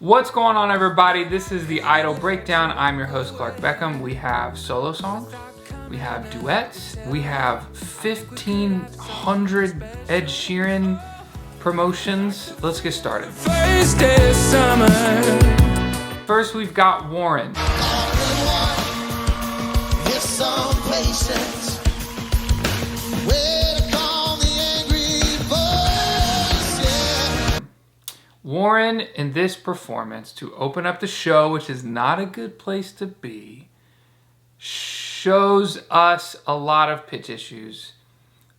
What's going on, everybody? This is the Idol Breakdown. I'm your host, Clark Beckham. We have solo songs, we have duets, we have 1,500 Ed Sheeran promotions. Let's get started. First day of summer. First, we've got Warren. Warren, in this performance, to open up the show, which is not a good place to be, shows us a lot of pitch issues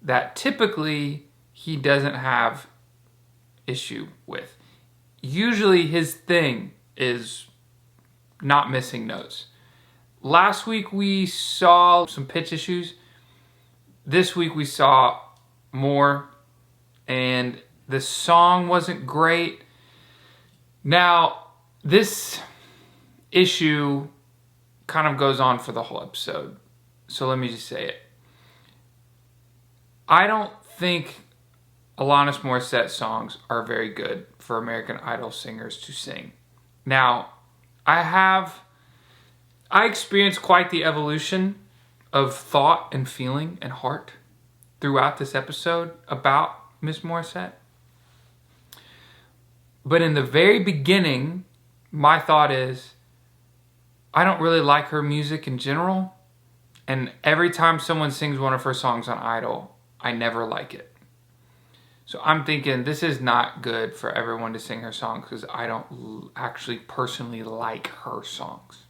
that typically he doesn't have issue with. Usually his thing is not missing notes. Last week we saw some pitch issues. This week we saw more, and the song wasn't great. Now, this issue kind of goes on for the whole episode, so let me just say it. I don't think Alanis Morissette songs are very good for American Idol singers to sing. Now, I experienced quite the evolution of thought and feeling and heart throughout this episode about Miss Morissette. But in the very beginning, my thought is, I don't really like her music in general. And every time someone sings one of her songs on Idol, I never like it. So I'm thinking this is not good for everyone to sing her songs because I don't actually personally like her songs.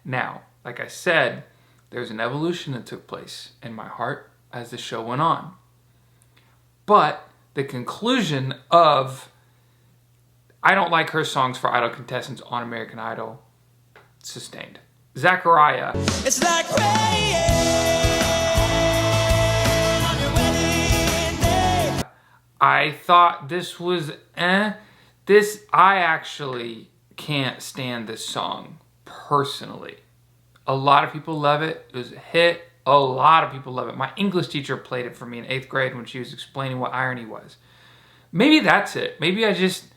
Now, like I said, there's an evolution that took place in my heart as the show went on. But the conclusion of I don't like her songs for Idol contestants on American Idol sustained. Zachariah. It's like rain on your wedding day. I thought this was I actually can't stand this song personally. A lot of people love it. It was a hit. A lot of people love it. My English teacher played it for me in 8th grade when she was explaining what irony was. Maybe that's it. Maybe I just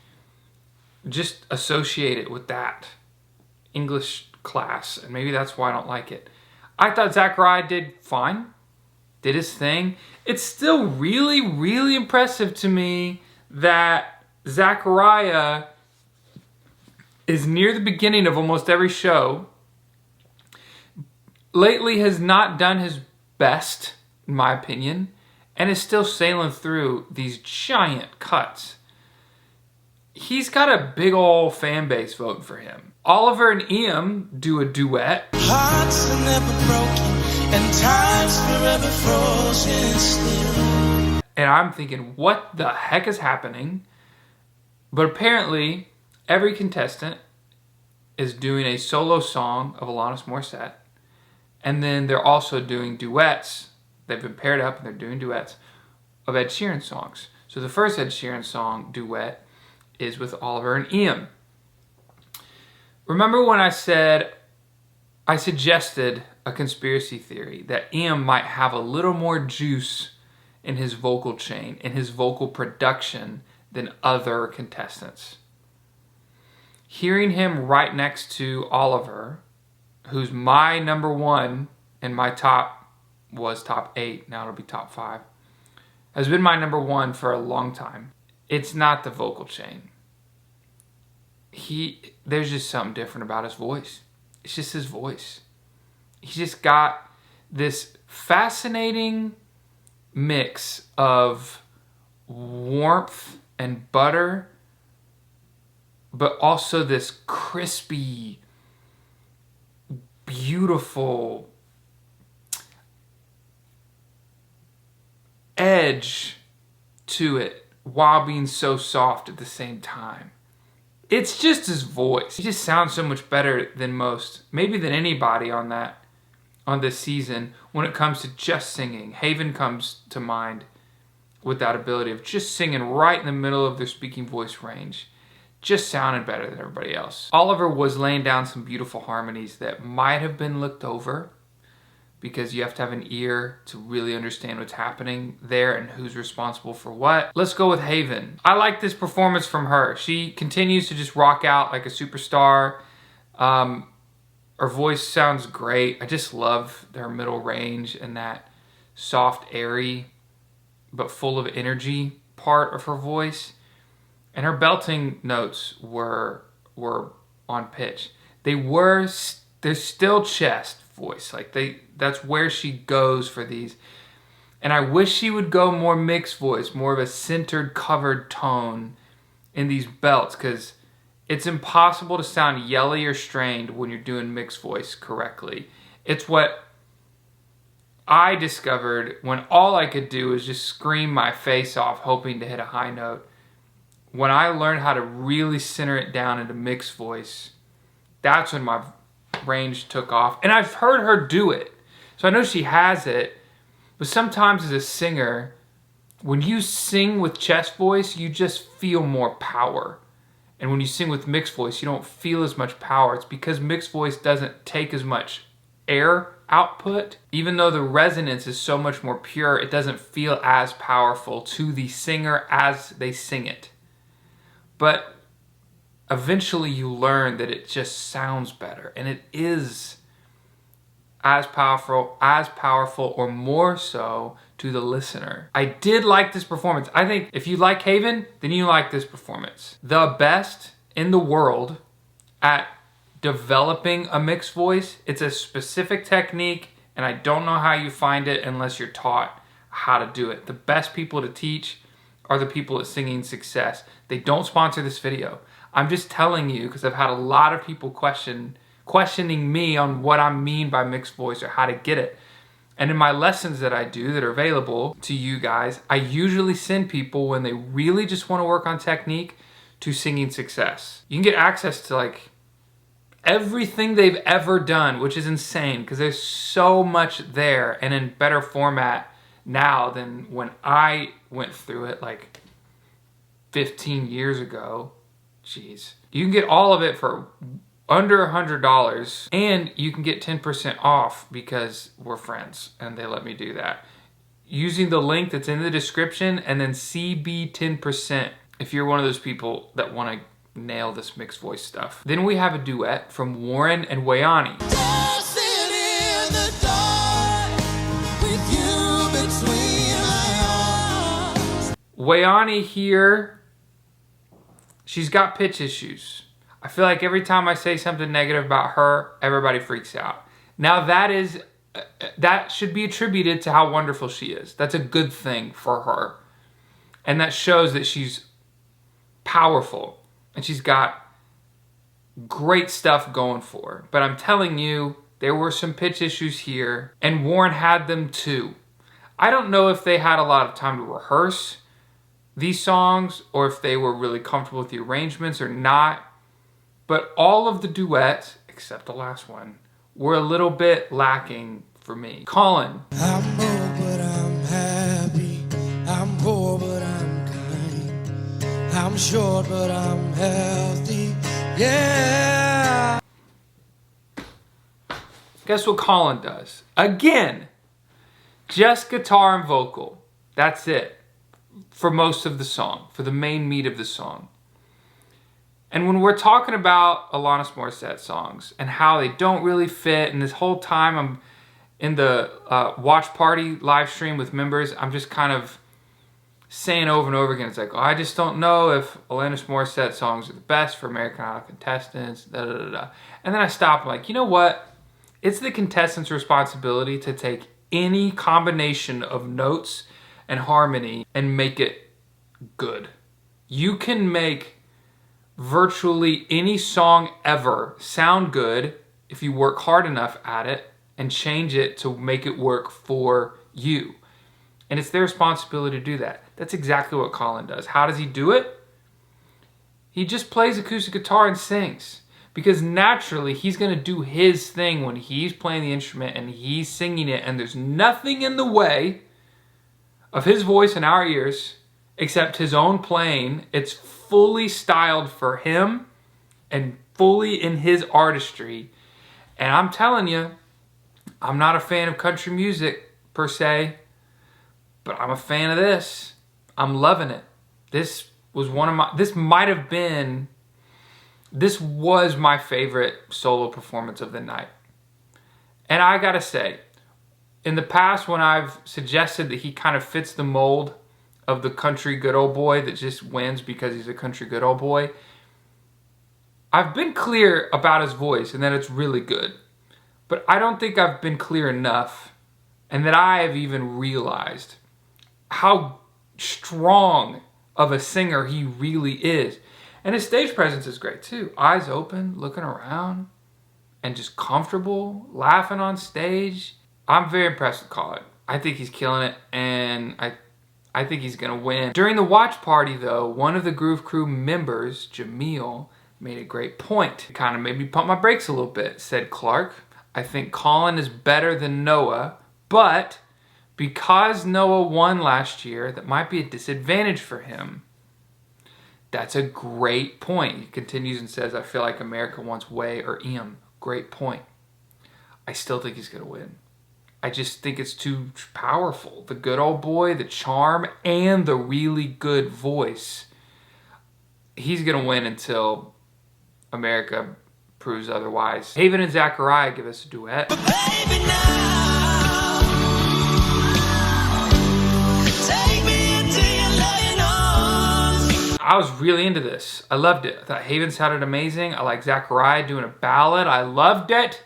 associate it with that English class, and maybe that's why I don't like it. I thought Zachariah did fine, did his thing. It's still really, really impressive to me that Zachariah is near the beginning of almost every show. Lately has not done his best, in my opinion, and is still sailing through these giant cuts. He's got a big old fan base voting for him. Oliver and Ian do a duet. Hearts are never broken and time's forever frozen still. And I'm thinking, what the heck is happening? But apparently, every contestant is doing a solo song of Alanis Morissette. And then they're also doing duets. They've been paired up and they're doing duets of Ed Sheeran songs. So the first Ed Sheeran song duet is with Oliver and Ian. Remember when I suggested a conspiracy theory that Ian might have a little more juice in his vocal chain, in his vocal production than other contestants. Hearing him right next to Oliver, who's my number one and my top 8, now it'll be top 5, has been my number one for a long time. It's not the vocal chain. There's just something different about his voice. It's just his voice. He's just got this fascinating mix of warmth and butter, but also this crispy, beautiful edge to it while being so soft at the same time. It's just his voice. He just sounds so much better than most, maybe than anybody on this season when it comes to just singing. Haven comes to mind with that ability of just singing right in the middle of their speaking voice range. Just sounded better than everybody else. Oliver was laying down some beautiful harmonies that might have been looked over because you have to have an ear to really understand what's happening there and who's responsible for what. Let's go with Haven. I like this performance from her. She continues to just rock out like a superstar. Her voice sounds great. I just love her middle range and that soft, airy, but full of energy part of her voice. And her belting notes were on pitch. They're still chest voice. That's where she goes for these. And I wish she would go more mixed voice, more of a centered, covered tone in these belts, because it's impossible to sound yelly or strained when you're doing mixed voice correctly. It's what I discovered when all I could do was just scream my face off hoping to hit a high note. When I learned how to really center it down into mixed voice, that's when my range took off. And I've heard her do it, so I know she has it. But sometimes as a singer, when you sing with chest voice, you just feel more power. And when you sing with mixed voice, you don't feel as much power. It's because mixed voice doesn't take as much air output. Even though the resonance is so much more pure, it doesn't feel as powerful to the singer as they sing it. But eventually you learn that it just sounds better, and it is as powerful or more so to the listener. I did like this performance. I think if you like Haven, then you like this performance. The best in the world at developing a mixed voice. It's a specific technique, and I don't know how you find it unless you're taught how to do it. The best people to teach are the people at Singing Success. They don't sponsor this video. I'm just telling you because I've had a lot of people questioning me on what I mean by mixed voice or how to get it. And in my lessons that I do that are available to you guys, I usually send people when they really just want to work on technique to Singing Success. You can get access to like everything they've ever done, which is insane because there's so much there and in better format now than when I went through it like 15 years ago. Jeez. You can get all of it for under $100, and you can get 10% off because we're friends and they let me do that. Using the link that's in the description and then CB10% if you're one of those people that want to nail this mixed voice stuff. Then we have a duet from Warren and Wayani. Wayani here, she's got pitch issues. I feel like every time I say something negative about her, everybody freaks out. Now that should be attributed to how wonderful she is. That's a good thing for her. And that shows that she's powerful and she's got great stuff going for her. But I'm telling you, there were some pitch issues here, and Warren had them too. I don't know if they had a lot of time to rehearse these songs or if they were really comfortable with the arrangements or not. But all of the duets, except the last one, were a little bit lacking for me. Colin. I'm broke, but I'm happy. I'm poor, but I'm kind. I'm short, but I'm healthy. Yeah. Guess what Colin does? Again, just guitar and vocal. That's it for most of the song, for the main meat of the song. And when we're talking about Alanis Morissette songs and how they don't really fit, and this whole time I'm in the watch party live stream with members, I'm just kind of saying over and over again, it's like, oh, I just don't know if Alanis Morissette songs are the best for American Idol contestants, da da da da. And then I stop, I'm like, you know what? It's the contestant's responsibility to take any combination of notes and harmony and make it good. You can make virtually any song ever sound good if you work hard enough at it and change it to make it work for you. And it's their responsibility to do that. That's exactly what Colin does. How does he do it? He just plays acoustic guitar and sings. Because naturally, he's going to do his thing when he's playing the instrument and he's singing it, and there's nothing in the way of his voice in our ears except his own playing. It's fully styled for him and fully in his artistry. And I'm telling you, I'm not a fan of country music per se, but I'm a fan of this. I'm loving it. This was my favorite solo performance of the night. And I gotta say, in the past when I've suggested that he kind of fits the mold of the country good old boy that just wins because he's a country good old boy, I've been clear about his voice and that it's really good. But I don't think I've been clear enough, and that I have even realized how strong of a singer he really is. And his stage presence is great too. Eyes open, looking around, and just comfortable, laughing on stage. I'm very impressed with Colin. I think he's killing it, and I think he's gonna win. During the watch party though, one of the Groove Crew members, Jamil, made a great point. It kind of made me pump my brakes a little bit. Said, Clark, I think Colin is better than Noah, but because Noah won last year, that might be a disadvantage for him. That's a great point. He continues and says, I feel like America wants Way or Ian. Great point. I still think he's going to win. I just think it's too powerful. The good old boy, the charm, and the really good voice. He's going to win until America proves otherwise. Haven and Zachariah give us a duet. But baby, now, take me into your loving arms. I was really into this. I loved it. I thought Haven sounded amazing. I like Zachariah doing a ballad. I loved it.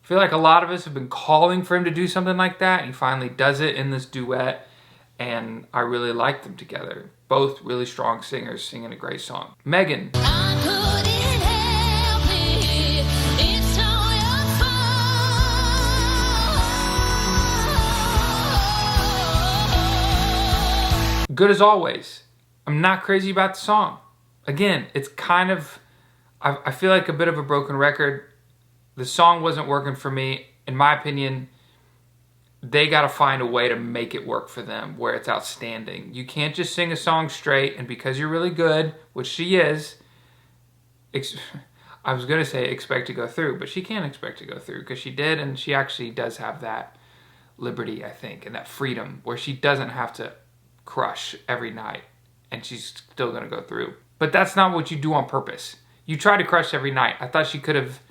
I feel like a lot of us have been calling for him to do something like that, and he finally does it in this duet, and I really like them together. Both really strong singers singing a great song. Megan. Good as always. I'm not crazy about the song. Again, it's kind of, I feel like a bit of a broken record. The song wasn't working for me. In my opinion, they got to find a way to make it work for them where it's outstanding. You can't just sing a song straight and because you're really good, which she is, I was going to say expect to go through, but she can't expect to go through because she did, and she actually does have that liberty, I think, and that freedom where she doesn't have to crush every night and she's still going to go through. But that's not what you do on purpose. You try to crush every night. I thought she could have,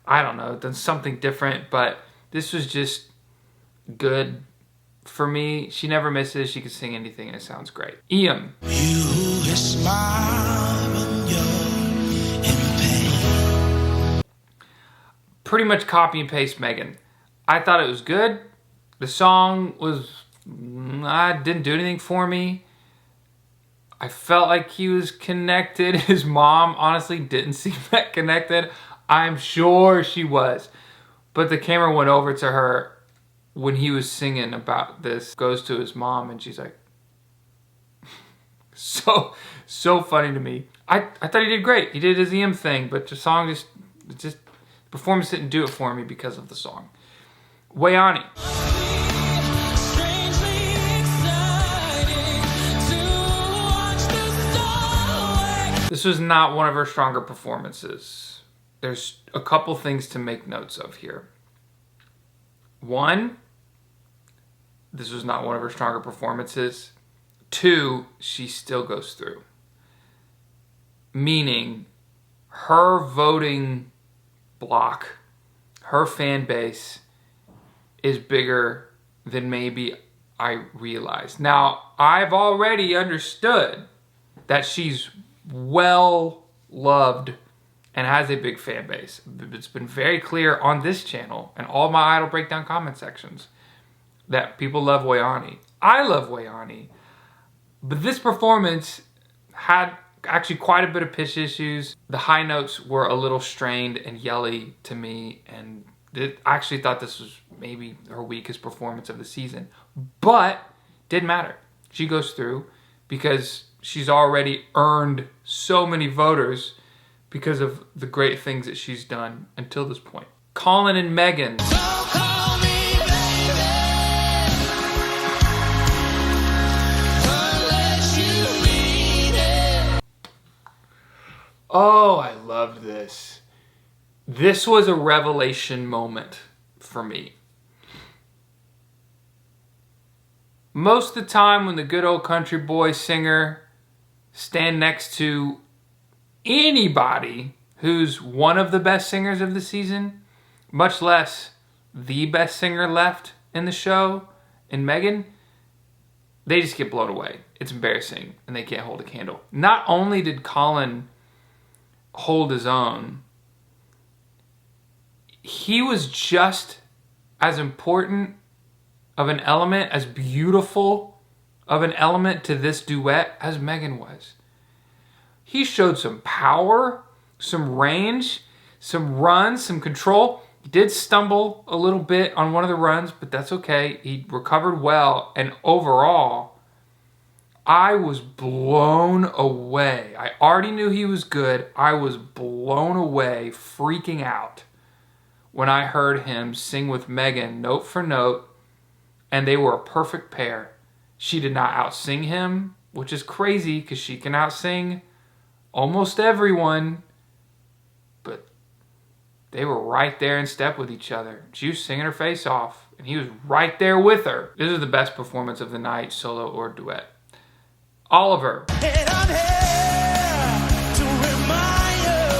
I don't know, done something different, but this was just good for me. She never misses. She can sing anything and it sounds great. Ian. You smile when you're in pain. Pretty much copy and paste Megan. I thought it was good. The song was, didn't do anything for me. I felt like he was connected. His mom honestly didn't seem that connected. I'm sure she was. But the camera went over to her when he was singing about this, goes to his mom, and she's like, so funny to me. I thought he did great. He did his EM thing, but the song just performance didn't do it for me because of the song. Wayani. This was not one of her stronger performances. There's a couple things to make notes of here. One, this was not one of her stronger performances. Two, she still goes through. Meaning, her voting block, her fan base is bigger than maybe I realized. Now, I've already understood that she's well loved and has a big fan base. It's been very clear on this channel and all my Idol Breakdown comment sections that people love Wayani. I love Wayani. But this performance had actually quite a bit of pitch issues. The high notes were a little strained and yelly to me, and I actually thought this was maybe her weakest performance of the season. But didn't matter. She goes through because she's already earned so many voters because of the great things that she's done until this point. Colin and Megan. Oh, I loved this. This was a revelation moment for me. Most of the time when the good old country boy singer stand next to anybody who's one of the best singers of the season, much less the best singer left in the show, in Megan, they just get blown away. It's embarrassing, and they can't hold a candle. Not only did Colin hold his own, he was just as important of an element, as beautiful of an element to this duet as Megan was. He showed some power, some range, some runs, some control. He did stumble a little bit on one of the runs, but that's okay. He recovered well, and overall, I was blown away. I already knew he was good. I was blown away, freaking out, when I heard him sing with Megan note for note, and they were a perfect pair. She did not outsing him, which is crazy because she can outsing almost everyone, but they were right there in step with each other. She was singing her face off, and he was right there with her. This is the best performance of the night, solo or duet. Oliver. And I'm here to remind you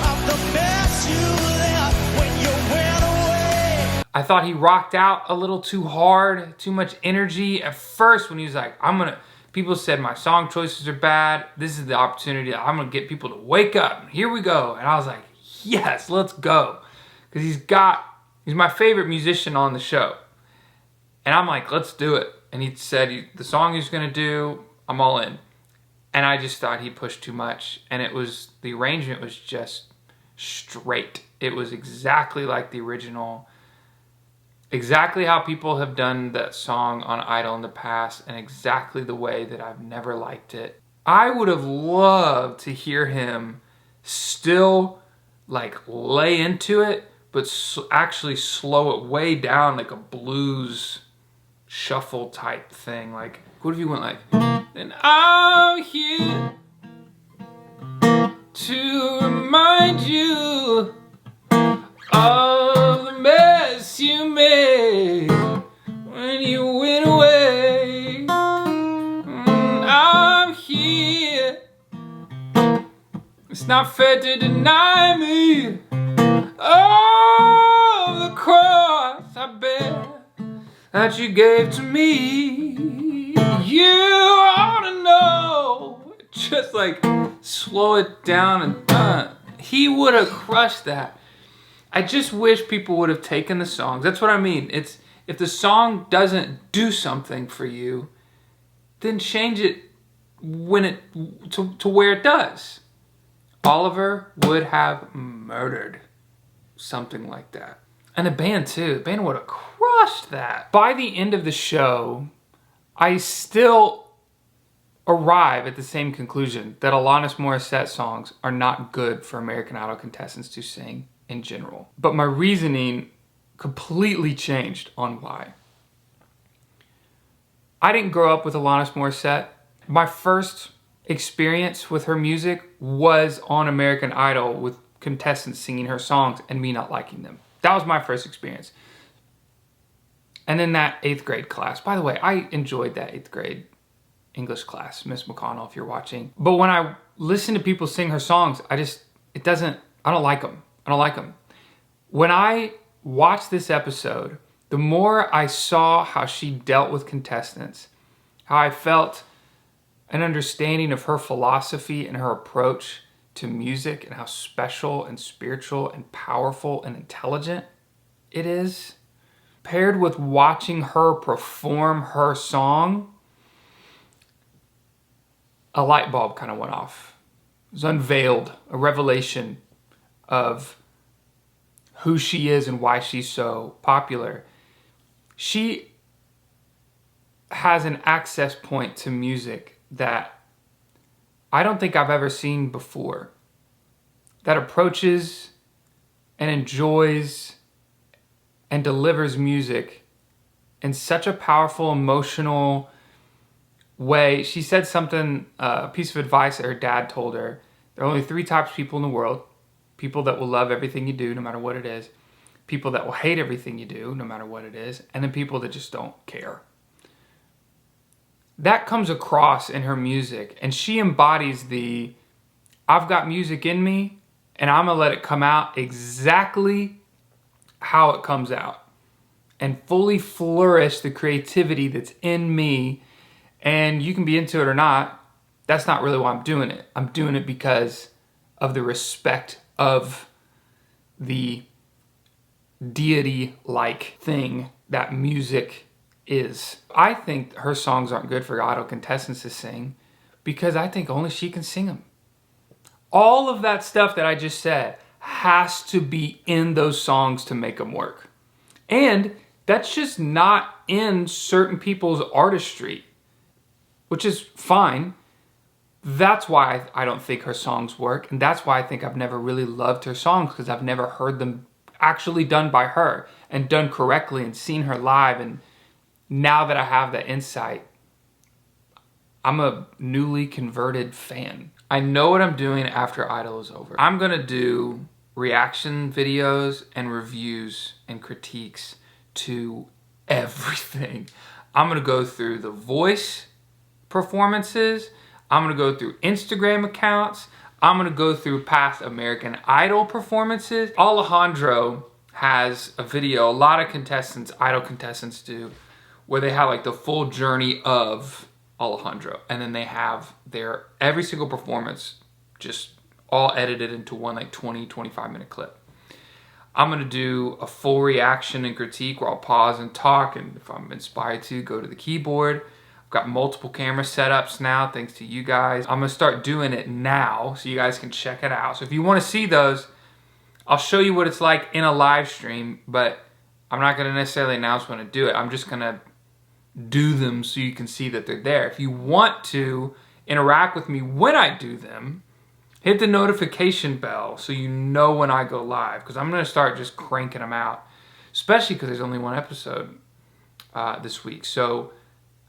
of the best you left when you went away. I thought he rocked out a little too hard, too much energy. At first, when he was like, people said my song choices are bad. This is the opportunity. I'm going to get people to wake up. Here we go. And I was like, yes, let's go. Because he's my favorite musician on the show. And I'm like, let's do it. And he said the song he's going to do, I'm all in. And I just thought he pushed too much. And the arrangement was just straight. It was exactly like the original. Exactly how people have done that song on Idol in the past, and exactly the way that I've never liked it. I would have loved to hear him still lay into it, but actually slow it way down, like a blues shuffle type thing. Like, what if you went like, and I'm here to remind you of the mess you made when you went away. I'm here. It's not fair to deny me. Oh, the cross I bear that you gave to me. You ought to know. Just slow it down and he would have crushed that. I just wish people would have taken the songs. That's what I mean. It's if the song doesn't do something for you, then change it to where it does. Oliver would have murdered something like that. And the band too. The band would have crushed that. By the end of the show, I still arrive at the same conclusion that Alanis Morissette songs are not good for American Idol contestants to sing in general. But my reasoning completely changed on why. I didn't grow up with Alanis Morissette. My first experience with her music was on American Idol with contestants singing her songs and me not liking them. That was my first experience. And then that 8th grade class. By the way, I enjoyed that 8th grade English class, Miss McConnell, if you're watching. But when I listen to people sing her songs, I don't like them. I don't like them. When I watched this episode, the more I saw how she dealt with contestants, how I felt an understanding of her philosophy and her approach to music and how special and spiritual and powerful and intelligent it is, paired with watching her perform her song, a light bulb kind of went off. It was unveiled, a revelation of who she is and why she's so popular. She has an access point to music that I don't think I've ever seen before, that approaches and enjoys and delivers music in such a powerful, emotional way. She said something, a piece of advice that her dad told her. There are only 3 types of people in the world. People that will love everything you do, no matter what it is. People that will hate everything you do, no matter what it is. And then people that just don't care. that comes across in her music. And she embodies the, I've got music in me and I'm gonna let it come out exactly how it comes out and fully flourish the creativity that's in me. And you can be into it or not. That's not really why I'm doing it. I'm doing it because of the respect of the deity-like thing that music is. I think her songs aren't good for idol contestants to sing because I think only she can sing them. All of that stuff that I just said has to be in those songs to make them work. And that's just not in certain people's artistry, which is fine. That's why I don't think her songs work. And that's why I think I've never really loved her songs, because I've never heard them actually done by her and done correctly and seen her live. And now that I have that insight, I'm a newly converted fan. I know what I'm doing after Idol is over. I'm gonna do reaction videos and reviews and critiques to everything. I'm gonna go through the Voice performances. I'm gonna go through Instagram accounts. I'm gonna go through past American Idol performances. Alejandro has a video, a lot of contestants, Idol contestants do, where they have like the full journey of Alejandro. And then they have their every single performance just all edited into one like 20, 25 minute clip. I'm gonna do a full reaction and critique where I'll pause and talk, and if I'm inspired to, go to the keyboard. I've got multiple camera setups now, thanks to you guys. I'm gonna start doing it now so you guys can check it out. So if you wanna see those, I'll show you what it's like in a live stream, but I'm not gonna necessarily announce when I do it. I'm just gonna do them so you can see that they're there. If you want to interact with me when I do them, hit the notification bell so you know when I go live, because I'm gonna start just cranking them out, especially because there's only one episode this week. So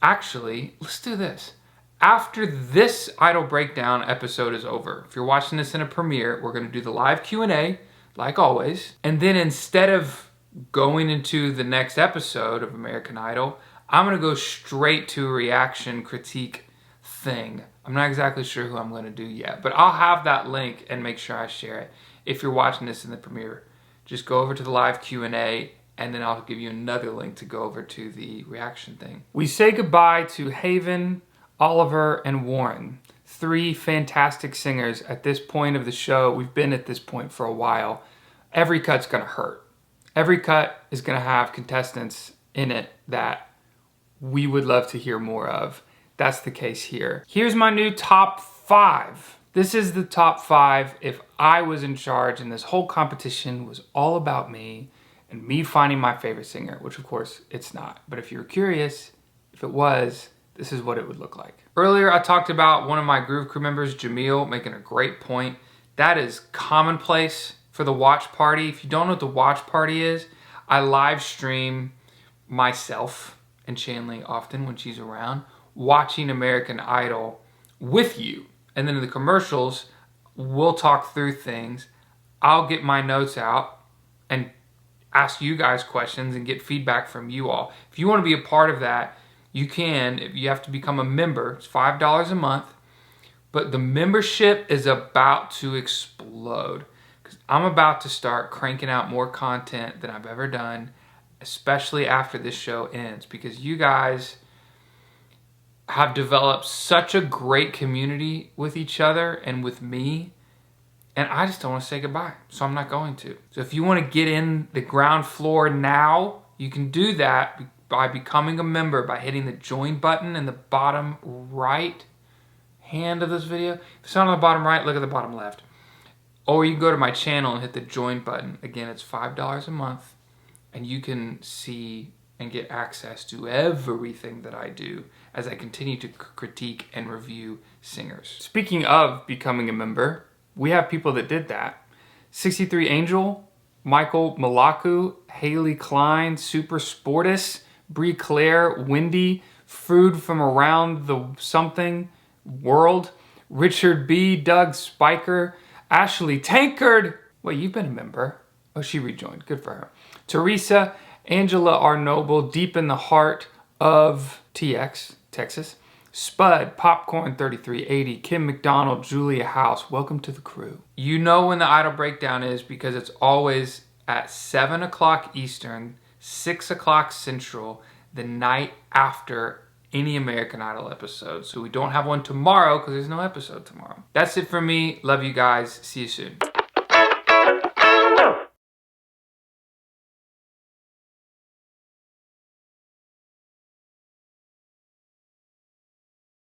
actually, let's do this. After this Idol Breakdown episode is over, if you're watching this in a premiere, we're gonna do the live Q&A, like always. And then instead of going into the next episode of American Idol, I'm gonna go straight to a reaction critique thing. I'm not exactly sure who I'm gonna do yet, but I'll have that link and make sure I share it. If you're watching this in the premiere, just go over to the live Q&A, and then I'll give you another link to go over to the reaction thing. We say goodbye to Haven, Oliver, and Warren. 3 fantastic singers at this point of the show. We've been at this point for a while. Every cut's gonna hurt. Every cut is gonna have contestants in it that we would love to hear more of. That's the case here. Here's my new top 5. This is the top 5 if I was in charge and this whole competition was all about me and me finding my favorite singer, which of course it's not. But if you're curious, if it was, this is what it would look like. Earlier I talked about one of my Groove Crew members, Jamil, making a great point. That is commonplace for the watch party. If you don't know what the watch party is, I live stream myself and Chanley often when she's around, watching American Idol with you. And then in the commercials, we'll talk through things. I'll get my notes out and ask you guys questions and get feedback from you all. If you want to be a part of that, you can. You have to become a member. It's $5 a month. But the membership is about to explode, because I'm about to start cranking out more content than I've ever done, especially after this show ends, because you guys have developed such a great community with each other and with me, and I just don't want to say goodbye, so I'm not going to. So if you want to get in the ground floor now, you can do that by becoming a member, by hitting the join button in the bottom right hand of this video. If it's not on the bottom right, look at the bottom left. Or you can go to my channel and hit the join button. Again, it's $5 a month, and you can see and get access to everything that I do as I continue to critique and review singers. Speaking of becoming a member, we have people that did that. 63 Angel, Michael Malaku, Haley Klein, Super Sportus, Brie Claire, Wendy, Food from Around the Something World, Richard B, Doug Spiker, Ashley Tankard. Wait, you've been a member. Oh, she rejoined. Good for her. Teresa, Angela R. Noble, Deep in the Heart of TX, Texas. Spud, Popcorn 3380, Kim McDonald, Julia House, welcome to the crew. You know when the Idol breakdown is because it's always at 7 o'clock Eastern, 6 o'clock Central, the night after any American Idol episode. So we don't have one tomorrow because there's no episode tomorrow. That's it for me. Love you guys. See you soon.